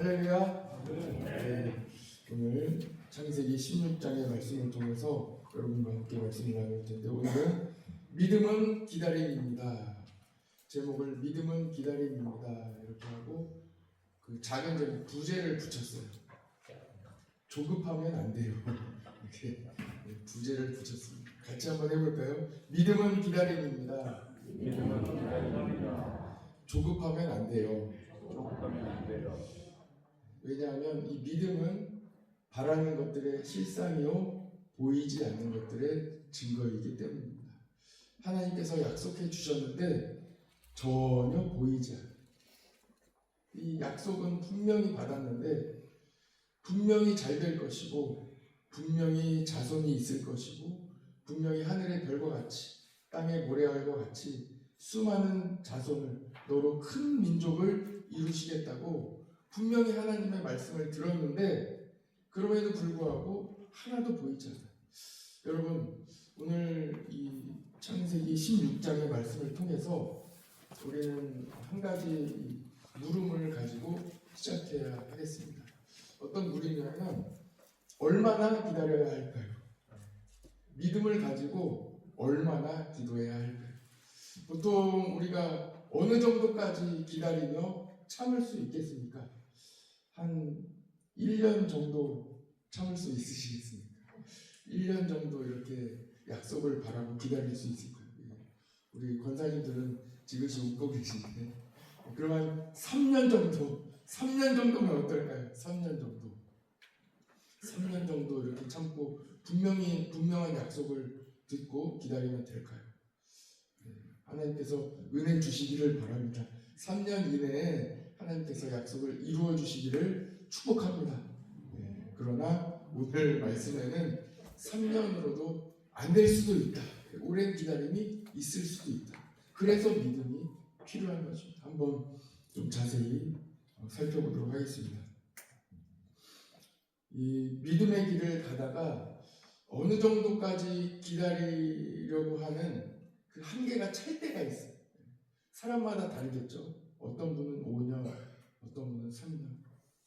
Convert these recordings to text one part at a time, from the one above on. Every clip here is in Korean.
할렐루야. 네, 오늘 창세기 16장의 말씀을 통해서 여러분과 함께 말씀을 나눌 텐데, 오늘은 믿음은 기다림입니다. 제목을 믿음은 기다림입니다 이렇게 하고 그 작은 점 부제를 붙였어요. 조급하면 안 돼요. 이렇게 부제를 붙였습니다. 같이 한번 해볼까요? 믿음은 기다림입니다. 믿음은 기다림입니다. 조급하면 안 돼요. 조급하면 안 돼요. 왜냐하면 이 믿음은 바라는 것들의 실상이요 보이지 않는 것들의 증거이기 때문입니다. 하나님께서 약속해 주셨는데 전혀 보이지 않아요. 이 약속은 분명히 받았는데 분명히 잘 될 것이고 분명히 자손이 있을 것이고 분명히 하늘의 별과 같이 땅의 모래알과 같이 수많은 자손을 너로 큰 민족을 이루시겠다고 분명히 하나님의 말씀을 들었는데 그럼에도 불구하고 하나도 보이지 않아요. 여러분, 오늘 이 창세기 16장의 말씀을 통해서 우리는 한 가지 물음을 가지고 시작해야 하겠습니다. 어떤 물음이냐면 얼마나 기다려야 할까요? 믿음을 가지고 얼마나 기도해야 할까요? 보통 우리가 어느 정도까지 기다리며 참을 수 있겠습니까? 한 1년 정도 참을 수 있으시겠습니까? 1년 정도 이렇게 약속을 바라고 기다릴 수 있을까요? 우리 권사님들은 지그시 웃고 계신데 그러면 3년 정도면 어떨까요? 3년 정도 이렇게 참고 분명한 약속을 듣고 기다리면 될까요? 하나님께서 은혜 주시기를 바랍니다. 3년 이내에 하나님께서 약속을 이루어 주시기를 축복합니다. 그러나 오늘 말씀에는 3년으로도 안 될 수도 있다. 오랜 기다림이 있을 수도 있다. 그래서 믿음이 필요한 것입니다. 한번 좀 자세히 살펴보도록 하겠습니다. 이 믿음의 길을 가다가 어느 정도까지 기다리려고 하는 그 한계가 찰 때가 있어요. 사람마다 다르겠죠. 어떤 분은 5년, 어떤 분은 3년,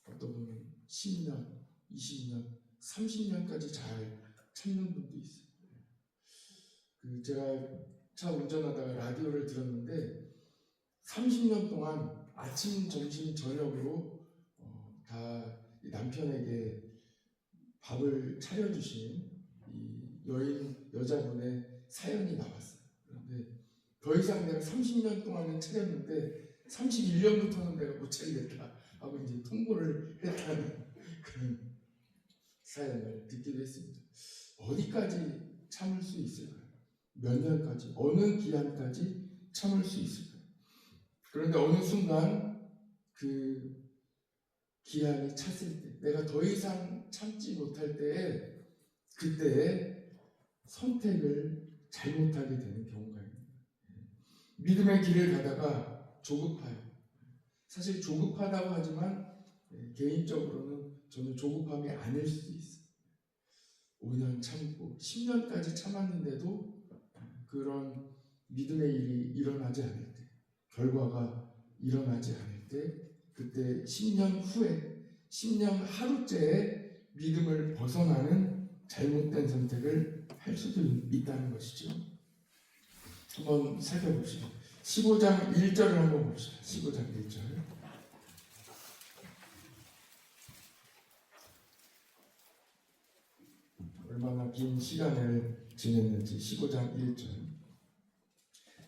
어떤 분은 10년, 20년, 30년까지 잘 참는 분도 있어요. 제가 차 운전하다가 라디오를 들었는데 30년 동안 아침, 점심, 저녁으로 다 남편에게 밥을 차려주신 이 여자분의 사연이 나왔어요. 그런데 더 이상 내가 30년 동안은 차렸는데 31년부터는 내가 못 차리겠다 하고 이제 통보를 했다는 그런 사연을 듣기도 했습니다. 어디까지 참을 수 있을까요? 몇 년까지, 어느 기한까지 참을 수 있을까요? 그런데 어느 순간 그 기한이 찼을 때, 내가 더 이상 참지 못할 때에 그때에 선택을 잘못하게 되는 경우가 있습니다. 믿음의 길을 가다가 조급해요. 사실 조급하다고 하지만 개인적으로는 저는 조급함이 아닐 수도 있어요. 5년 참고 10년까지 참았는데도 그런 믿음의 일이 일어나지 않을 때, 결과가 일어나지 않을 때, 그때 10년 후에 10년 하루째에 믿음을 벗어나는 잘못된 선택을 할 수도 있다는 것이죠. 한번 살펴봅시다. 15장 1절을 한번 봅시다. 15장 1절. 얼마나 긴 시간을 지냈는지 15장 1절.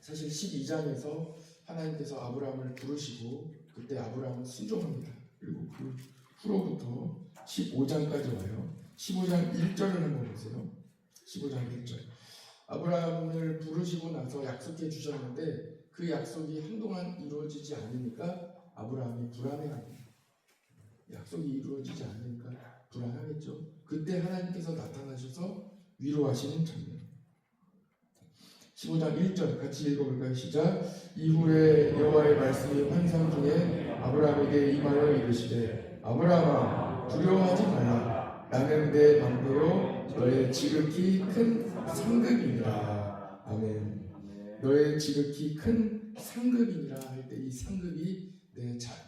사실 12장에서 하나님께서 아브라함을 부르시고 그때 아브라함은 순종합니다. 그리고 그 후로부터 15장까지 와요. 15장 1절을 한번 보세요. 15장 1절. 아브라함을 부르시고 나서 약속해 주셨는데 그 약속이 한동안 이루어지지 않으니까 아브라함이 불안해합니다. 약속이 이루어지지 않으니까 불안하겠죠. 그때 하나님께서 나타나셔서 위로하시는 장면. 15장 1절 같이 읽어볼까요? 시작. 이후에 여호와의 말씀이 환상 중에 아브라함에게 임하여 이르시되 아브라함아 두려워하지 말라. 나는 내 맘대로 너의 지극히 큰 상급이니라. 아멘. 너의 지극히 큰 상급이니라 할 때 이 상급이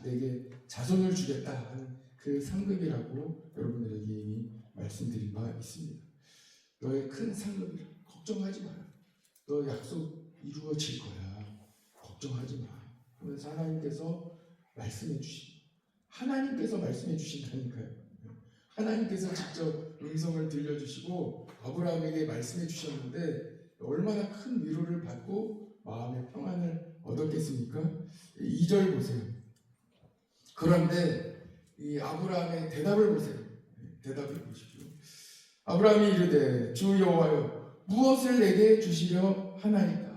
내게 자손을 주겠다 하는 그 상급이라고 여러분들에게 이미 말씀드린 바 있습니다. 너의 큰 상급이라 걱정하지 마라. 너 약속 이루어질 거야. 걱정하지 마. 그러면서 하나님께서 말씀해 주신다니까요. 하나님께서 직접 음성을 들려주시고 아브라함에게 말씀해 주셨는데 얼마나 큰 위로를 받고 마음의 평안을 얻었겠습니까? 2절 보세요. 그런데 이 아브라함의 대답을 보세요. 대답을 보십시오. 아브라함이 이르되 주 여호와여 무엇을 내게 주시려 하나이까?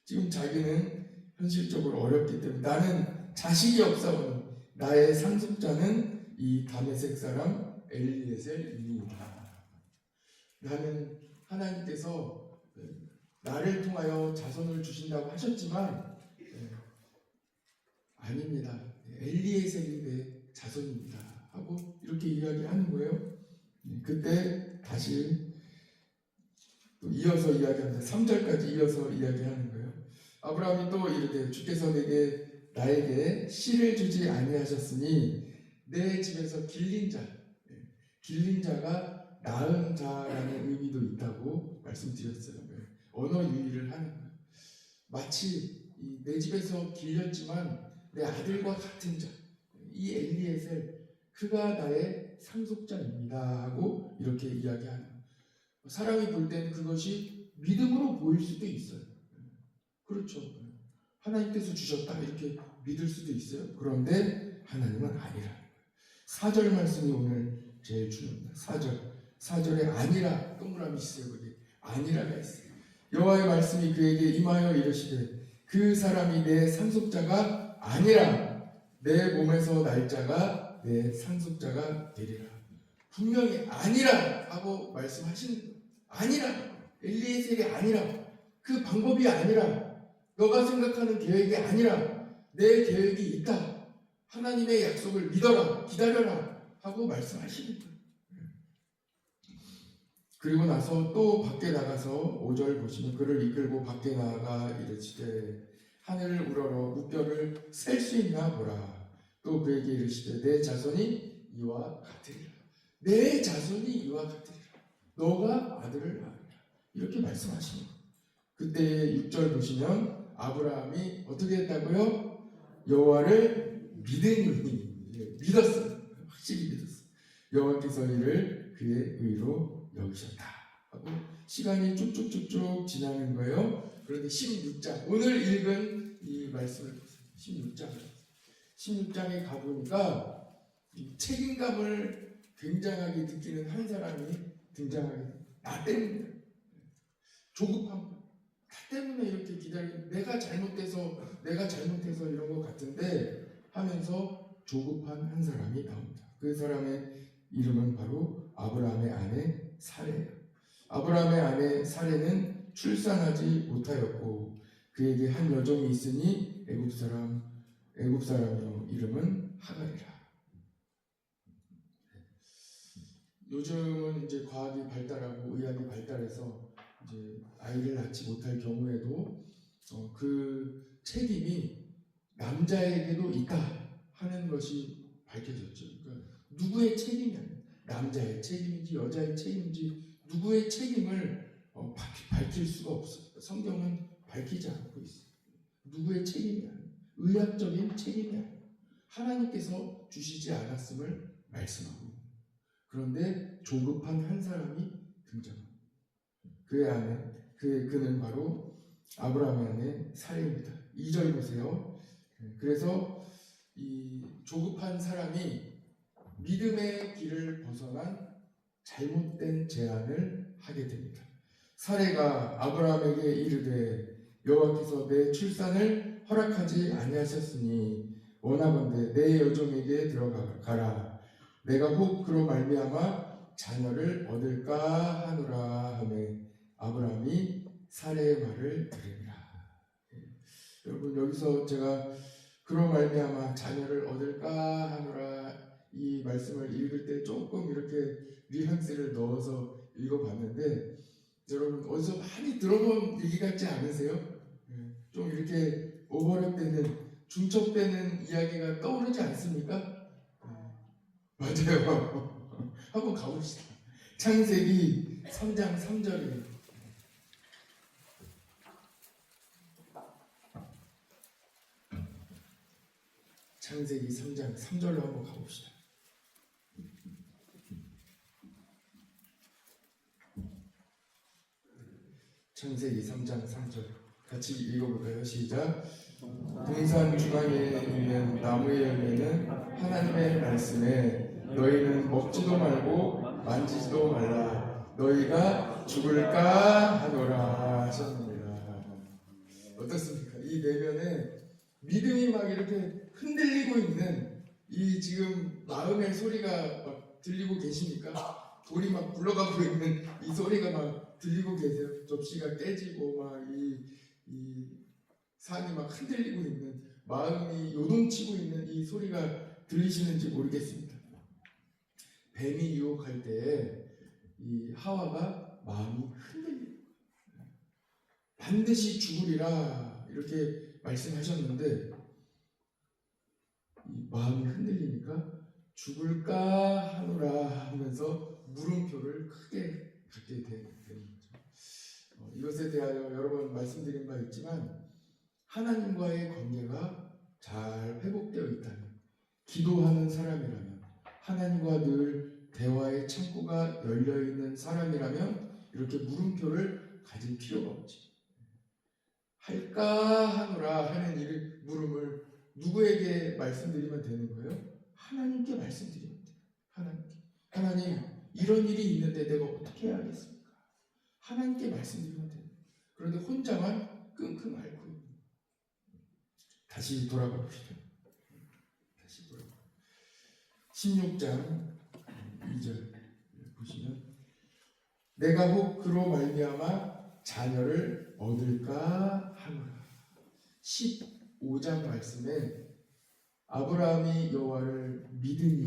지금 자기는 현실적으로 어렵기 때문에 나는 자식이 없사오니 나의 상속자는 이 다메섹 사람 엘리에셀이니이다. 나는 하나님께서 나를 통하여 자손을 주신다고 하셨지만 아닙니다. 엘리에셀이 내 자손입니다. 하고 이렇게 이야기하는 거예요. 그때 다시 또 이어서 이야기합니다. 3절까지 이어서 이야기하는 거예요. 아브라함이 또 이르되 주께서 나에게 씨를 주지 아니하셨으니 내 집에서 길린 자가 낳은 자라는 의미도 있다고 말씀드렸어요. 언어 유희를 하는 거예요. 마치 내 집에서 길렸지만 내 아들과 같은 자, 이 엘리에셀 그가 나의 상속자입니다 하고 이렇게 이야기하는 거예요. 사람이 볼 때는 그것이 믿음으로 보일 수도 있어요. 그렇죠. 하나님께서 주셨다 이렇게 믿을 수도 있어요. 그런데 하나님은 아니라. 4절 말씀이 오늘 제일 중요합니다. 4절에 아니라 동그라미 있어요. 거기 아니라가 있어요. 여호와의 말씀이 그에게 임하여 이르시되 그 사람이 내 상속자가 아니라 내 몸에서 날 자가 내 상속자가 되리라. 분명히 아니라 하고 말씀하시는 거예요. 아니라 엘리에셀이 아니라 그 방법이 아니라 너가 생각하는 계획이 아니라 내 계획이 있다. 하나님의 약속을 믿어라, 기다려라 하고 말씀하시는 거예요. 그리고 나서 또 밖에 나가서 5절 보시면 그를 이끌고 밖에 나가 이르시되 하늘을 우러러 무뼈를 셀 수 있나 보라. 또 그에게 이르시되 내 자손이 이와 같으리라. 내 자손이 이와 같으리라. 너가 아들을 낳으리라. 이렇게 말씀하시는 거예요. 그때 6절 보시면 아브라함이 어떻게 했다고요? 여호와를 믿었어요. 확실히 믿었어요. 여호와께서 이를 그의 의로 여기셨다 하고 시간이 쭉쭉쭉쭉 지나는 거예요. 그런데 16장 오늘 읽은 이 말씀을 보세요. 16장에 가보니까 이 책임감을 굉장하게 느끼는 한 사람이 등장하게 됩니다. 나 때문에 조급한 거. 나 때문에 이렇게 기다리는 내가 잘못해서 이런 것 같은데 하면서 조급한 한 사람이 나옵니다. 그 사람의 이름은 바로 아브라함의 아내 사레예요. 아브라함의 아내 사레는 출산하지 못하였고 그에게 한 여종이 있으니 애굽 사람이요 이름은 하갈이라. 요즘은 이제 과학이 발달하고 의학이 발달해서 이제 아이를 낳지 못할 경우에도 그 책임이 남자에게도 있다 하는 것이 밝혀졌죠. 그러니까 누구의 책임이 아니에요. 남자의 책임인지 여자의 책임인지 누구의 책임을 밝힐 수가 없어요. 성경은 밝히지 않고 있어요. 누구의 책임이 아니에요. 의학적인 책임이 아니에요. 하나님께서 주시지 않았음을 말씀하고 있는 거예요. 그런데 조급한 한 사람이 등장합니다. 그의 아내, 그는 바로 아브라함의 아내 사레입니다. 2절 보세요. 그래서 이 조급한 사람이 믿음의 길을 벗어난 잘못된 제안을 하게 됩니다. 사레가 아브라함에게 이르되 여호와께서 내 출산을 허락하지 아니하셨으니 원하건대 내 여종에게 들어가라. 내가 혹 그로 말미암아 자녀를 얻을까 하노라 하매 아브라함이 사레의 말을 들으니라. 여러분 여기서 제가 그로 말미암아 자녀를 얻을까 하노라 이 말씀을 읽을 때 조금 이렇게 뉘앙스를 넣어서 읽어봤는데 여러분 어디서 많이 들어본 얘기 같지 않으세요? 좀 이렇게 오버랩되는 중첩되는 이야기가 떠오르지 않습니까? 맞아요. 한번 가봅시다. 창세기 3장 3절이에요. 창세기 3장 3절로 한번 가봅시다. 창세기 3장 3절 같이 읽어볼까요? 시작. 동산 중앙에 있는 나무의 열매는 하나님의 말씀에 너희는 먹지도 말고 만지지도 말라 너희가 죽을까 하노라 하셨습니다. 어떻습니까? 이 내면에 믿음이 막 이렇게 흔들리고 있는 이 지금 마음의 소리가 막 들리고 계십니까? 돌이 막 굴러가고 있는 이 소리가 막 들리고 계세요? 접시가 깨지고 막 이 산이 막 흔들리고 있는 마음이 요동치고 있는 이 소리가 들리시는지 모르겠습니다. 뱀이 유혹할 때 이 하와가 마음이 흔들려요. 반드시 죽으리라 이렇게 말씀하셨는데 이 마음이 흔들리니까 죽을까 하노라 하면서 물음표를 크게 갖게 되는 거죠. 이것에 대하여 여러 번 말씀드린 바 있지만 하나님과의 관계가 잘 회복되어 있다면 기도하는 사람이라면 하나님과 늘 대화의 창구가 열려있는 사람이라면 이렇게 물음표를 가질 필요가 없지. 할까 하노라 하는 이 물음을 누구에게 말씀드리면 되는 거예요? 하나님께 말씀드리면 돼요. 하나님께. 하나님 이런 일이 있는데 내가 어떻게 해야겠습니까? 하나님께 말씀드리면 돼요. 그런데 혼자만 끙끙 앓고 있는 거예요. 다시 돌아가 봅시다. 다시 돌아가. 16장 2절 보시면 내가 혹 그로 말미암아 자녀를 얻을까 하노라. 15장 말씀에 아브라함이 여호와를 믿으니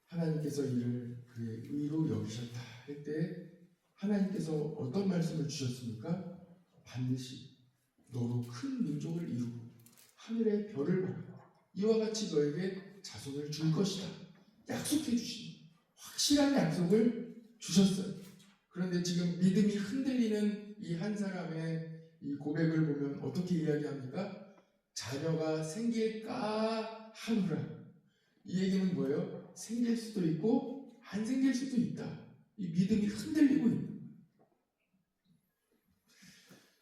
하나님께서 이를 그의 의로 여기셨다 할 때 하나님께서 어떤 말씀을 주셨습니까? 반드시 너로 큰 민족을 이루고 하늘의 별을 봐라. 이와 같이 너에게 자손을 줄 것이다. 약속해 주신 확실한 약속을 주셨어요. 그런데 지금 믿음이 흔들리는 이 한 사람의 이 고백을 보면 어떻게 이야기합니까? 자녀가 생길까 하노라. 이 얘기는 뭐예요? 생길 수도 있고 안 생길 수도 있다. 이 믿음이 흔들리고 있는 거예요.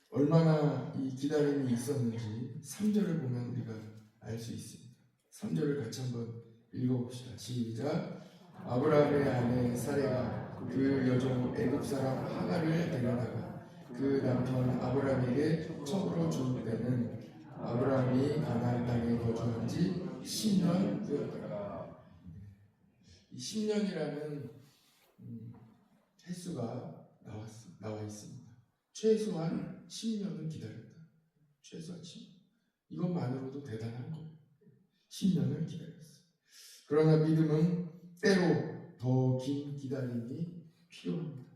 얼마나 이 기다림이 있었는지 3절을 보면 우리가 알 수 있습니다. 3절을 같이 한번 읽어봅시다. 시작. 아브라함의 아내 사레가 그 여종 애굽 사람 하갈을 데려다가 그 남편 아브라함에게 첩으로 준 때는 아브라함이 가나안 땅에 거주한 지 10년 후였더라. 이 10년이라는 횟수가 나와 있습니다. 최소한 10년은 기다렸다. 최소한 10년. 이것만으로도 대단한 거예요. 10년을 기다렸어요. 그러나 믿음은 때로 더 긴 기다림이 필요합니다.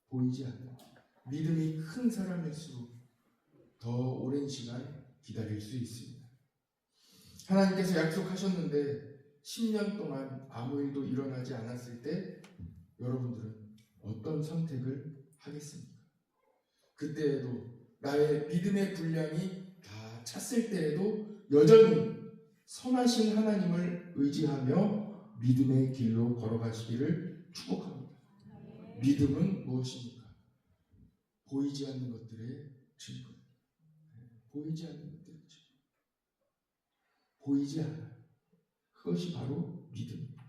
보이지 않는 믿음이 큰 사람일수록 더 오랜 시간 기다릴 수 있습니다. 하나님께서 약속하셨는데 10년 동안 아무 일도 일어나지 않았을 때 여러분들은 어떤 선택을 하겠습니까? 그때에도 나의 믿음의 분량이 다 찼을 때에도 여전히 선하신 하나님을 의지하며 믿음의 길로 걸어가시기를 축복합니다. 믿음은 무엇입니까? 보이지 않는 것들의 증거. 보이지 않는 것들의 증거. 보이지 않아요. 그것이 바로 믿음입니다.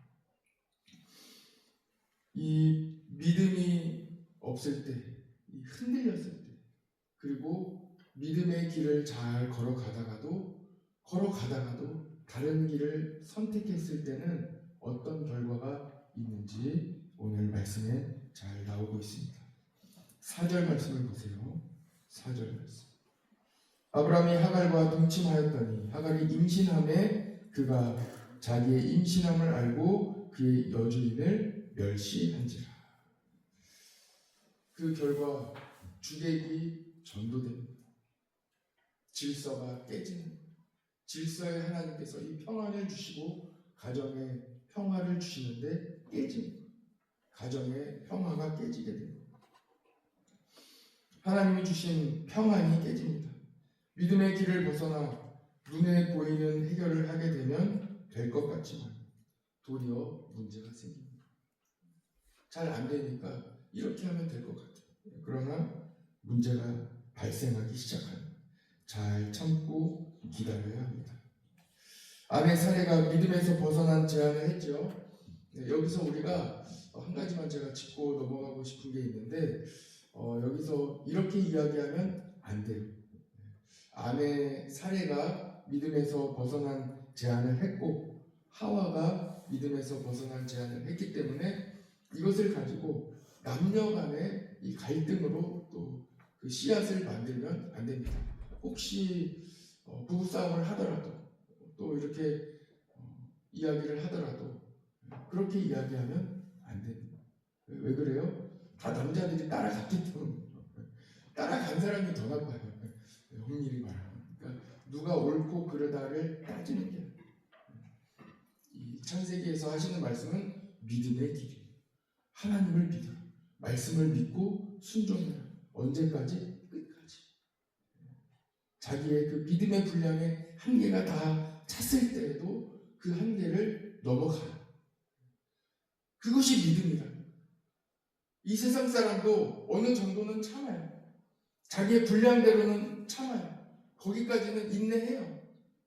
이 믿음이 없을 때, 흔들렸을 때, 그리고 믿음의 길을 잘 걸어가다가도 다른 길을 선택했을 때는 어떤 결과가 있는지 오늘 말씀에 잘 나오고 있습니다. 4절 말씀을 보세요. 4절 말씀. 아브라함이 하갈과 동침하였더니 하갈이 임신함에 그가 자기의 임신함을 알고 그의 여주인을 멸시한지라. 그 결과 주객이 전도됩니다. 질서가 깨지는 거예요. 질서에 하나님께서 이 평안을 주시고 가정에 평화를 주시는데 깨지는 거예요. 가정의 평화가 깨지게 됩니다. 하나님이 주신 평안이 깨집니다. 믿음의 길을 벗어나 눈에 보이는 해결을 하게 되면 될 것 같지만 도리어 문제가 생깁니다. 잘 안 되니까 이렇게 하면 될 것 같아요. 그러나 문제가 발생하기 시작합니다. 잘 참고 기다려야 합니다. 아내 사례가 믿음에서 벗어난 제안을 했죠. 여기서 우리가 한 가지만 제가 짚고 넘어가고 싶은 게 있는데 여기서 이렇게 이야기하면 안 돼요. 아내 사례가 믿음에서 벗어난 제안을 했고 하와가 믿음에서 벗어난 제안을 했기 때문에 이것을 가지고 남녀 간의 이 갈등으로 또 그 씨앗을 만들면 안 됩니다. 혹시 부부싸움을 하더라도 또 이렇게 이야기를 하더라도 그렇게 이야기하면 안 됩니다. 왜 그래요? 다 남자들이 따라갔기 때문에 따라간 사람이 더 나빠요. 엄밀히 말하면. 그러니까 누가 옳고 그르다를 따지는 게 아니에요. 이 창세기에서 하시는 말씀은 믿음의 길이에요. 하나님을 믿어. 말씀을 믿고 순종해라. 언제까지? 끝까지. 자기의 그 믿음의 분량의 한계가 다 찼을 때에도 그 한계를 넘어가요. 그것이 믿음이다. 이 세상 사람도 어느 정도는 참아요. 자기의 분량대로는 참아요. 거기까지는 인내해요.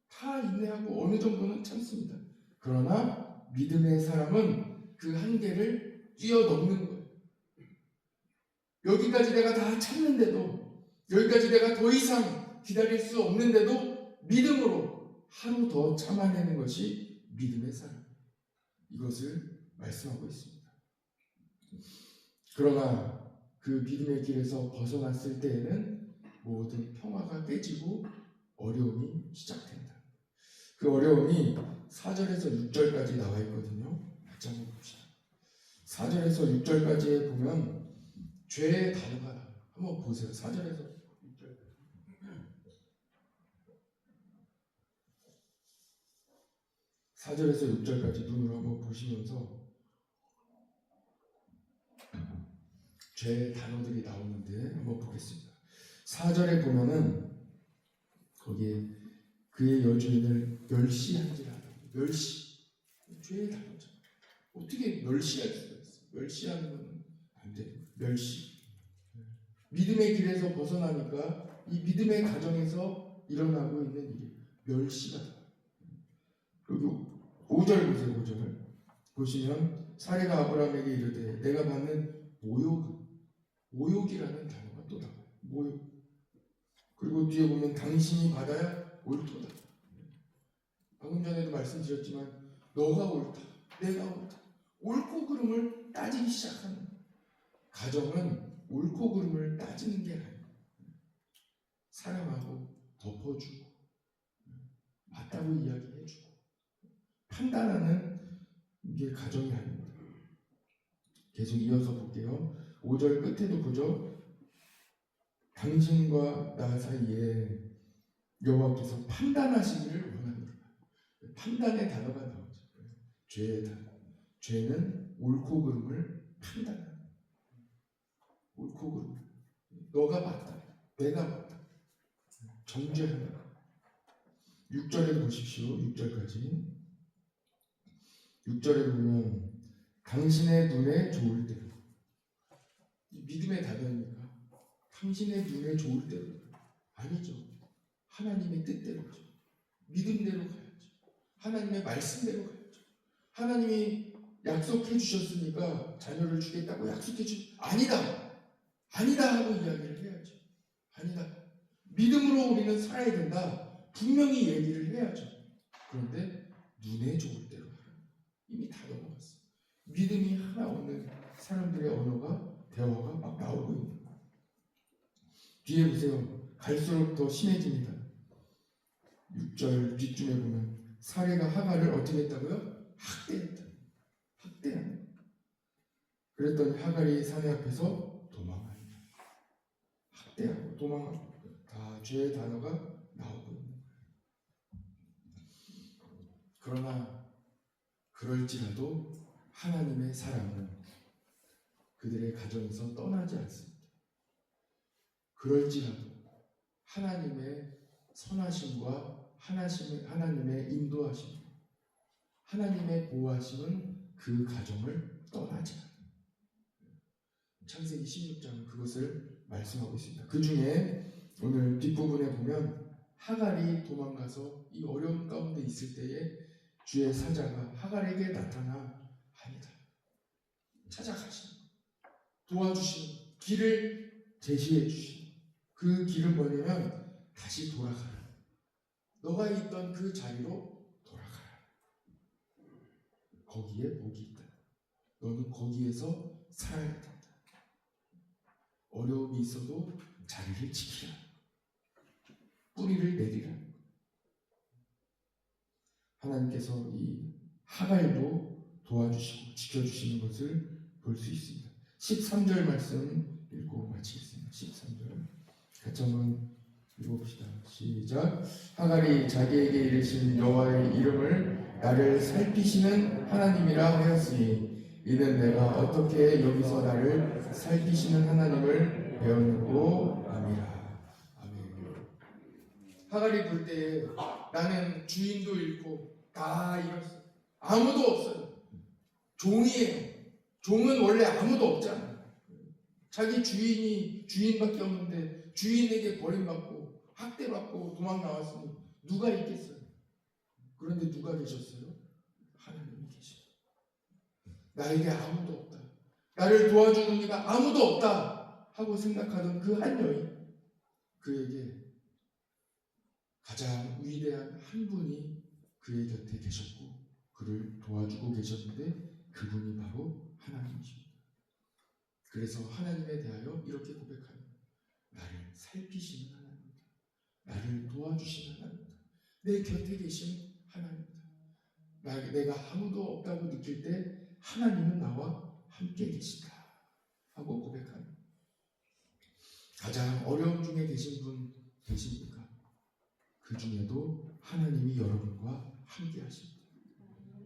다 인내하고 어느 정도는 참습니다. 그러나 믿음의 사람은 그 한계를 뛰어넘는 거예요. 여기까지 내가 다 참는데도, 여기까지 내가 더 이상 기다릴 수 없는데도 믿음으로 하루 더 참아내는 것이 믿음의 사람. 이것을 말씀하고 있습니다. 그러나 그 믿음의 길에서 벗어났을 때에는 모든 평화가 깨지고 어려움이 시작된다. 그 어려움이 4절에서 6절까지 나와 있거든요. 같이 한번 봅시다. 4절에서 6절까지에 보면 죄의 단어가 나와요. 한번 보세요. 4절에서 6절까지. 4절에서 6절까지 눈으로 한번 보시면서 죄의 단어들이 나오는데 한번 보겠습니다. 4절에 보면은 거기에 그의 여주인을 멸시한지라. 멸시. 죄의 단어죠. 어떻게 멸시할 수가 있어요? 멸시하는 건 안 돼요. 멸시. 믿음의 길에서 벗어나니까 이 믿음의 가정에서 일어나고 있는 일이 멸시가 돼요. 그리고 5절 보세요. 5절 보시면 사례가 아브라함에게 이르되 내가 받는 모욕이라는 단어가 또 나와요. 모욕. 그리고 뒤에 보면 당신이 받아야 옳도다. 방금 전에도 말씀드렸지만 너가 옳다, 내가 옳다. 옳고 그름을 따지기 시작하는 거예요. 가정은 옳고 그름을 따지는 게 아니에요. 사랑하고 덮어주고 맞다고 이야기해주고 판단하는 게 가정이 아닙니다. 계속 이어서 볼게요. 5절 끝에도 보죠. 당신과 나 사이에 여호와께서 판단하시기를 원합니다. 판단의 단어가 나오죠. 죄의 단어. 죄는 옳고 그름을 판단하는. 옳고 그름. 너가 맞다. 내가 맞다. 정죄하는. 6절에 보십시오. 6절까지. 6절에 보면 당신의 눈에 좋을 대로. 믿음의 단어입니까? 당신의 눈에 좋을 대로. 아니죠. 하나님의 뜻대로죠. 믿음대로 가야죠. 하나님의 말씀대로 가야죠. 하나님이 약속해 주셨으니까 자녀를 주겠다고 약속해 아니다. 아니다 하고 이야기를 해야죠. 아니다. 믿음으로 우리는 살아야 된다. 분명히 얘기를 해야죠. 그런데 눈에 좋을 대로 하라. 이미 다 넘어갔어요. 믿음이 하나 없는 사람들의 언어가 대화가 막 나오고 있는 거예요. 뒤에 보세요. 갈수록 더 심해집니다. 6절 뒷줄에 보면 사례가 하갈을 어떻게 했다고요? 학대했다. 학대하는. 그랬더니 하갈이 사내 앞에서 도망합니다. 학대하고 도망하고 다 죄의 단어가 나오고 있는 거예요. 그러나 그럴지라도 하나님의 사랑은 그들의 가정에서 떠나지 않습니다. 그럴지라도 하나님의 선하심과 하나님의 인도하심, 하나님의 보호하심은 그 가정을 떠나지 않아요. 창세기 16장은 그것을 말씀하고 있습니다. 그 중에 오늘 뒷부분에 보면 하갈이 도망가서 이 어려운 가운데 있을 때에 주의 사자가 하갈에게 나타나 아니다. 찾아가시는 도와주시는 길을 제시해 주시는 그 길은 뭐냐면 다시 돌아가라. 너가 있던 그 자리로 돌아가라. 거기에 복이 있다. 너는 거기에서 살아야 된다. 어려움이 있어도 자리를 지키라. 뿌리를 내리라. 하나님께서 이 하갈도 도와주시고 지켜주시는 것을 볼 수 있습니다. 13절 말씀 읽고 마치겠습니다. 13절 같이 한번 읽어봅시다. 시작. 하갈이 자기에게 이르신 여호와의 이름을 나를 살피시는 하나님이라 하였으니 이는 내가 어떻게 여기서 나를 살피시는 하나님을 배웠고 암이라. 아멘. 하갈이 볼 때 나는 주인도 잃고 다 잃었어. 아무도 없어요. 종이에요. 종은 원래 아무도 없잖아요. 자기 주인밖에 없는데 주인에게 버림받고 학대받고 도망 나왔으니 누가 있겠어요? 그런데 누가 계셨어요? 하나님이 계셔요. 나에게 아무도 없다. 나를 도와주는 이가 아무도 없다 하고 생각하던 그 한 여인, 그에게 가장 위대한 한 분이 그의 곁에 계셨고 그를 도와주고 계셨는데 그분이 바로 하나님이십니다. 그래서 하나님에 대하여 이렇게 고백합니다. 나를 살피시는 하나님이다. 나를 도와주시는 하나님이다. 내 곁에 계신 하나님이다. 내가 아무도 없다고 느낄 때 하나님은 나와 함께 계시다 하고 고백합니다. 가장 어려움 중에 계신 분 계십니까? 그 중에도 하나님이 여러분과 함께 하십니다.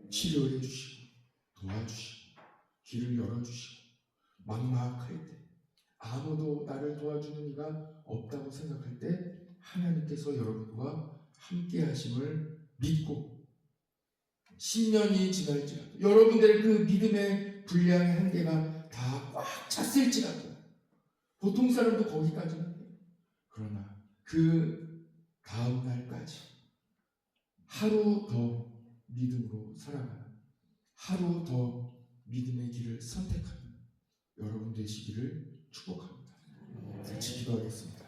치료해 주시고 도와주시고 길을 열어주시고 막막할 때 아무도 나를 도와주는 이가 없다고 생각할 때 하나님께서 여러분과 함께 하심을 믿고 10년이 지날지라도 여러분들의 그 믿음의 분량의 한계가 다 꽉 찼을지라도 보통 사람도 거기까지는 해요. 그러나 그 다음 날까지 하루 더 믿음으로 살아가는 하루 더 믿음의 길을 선택하는 여러분 되시기를 축복합니다. 같이 기도하겠습니다.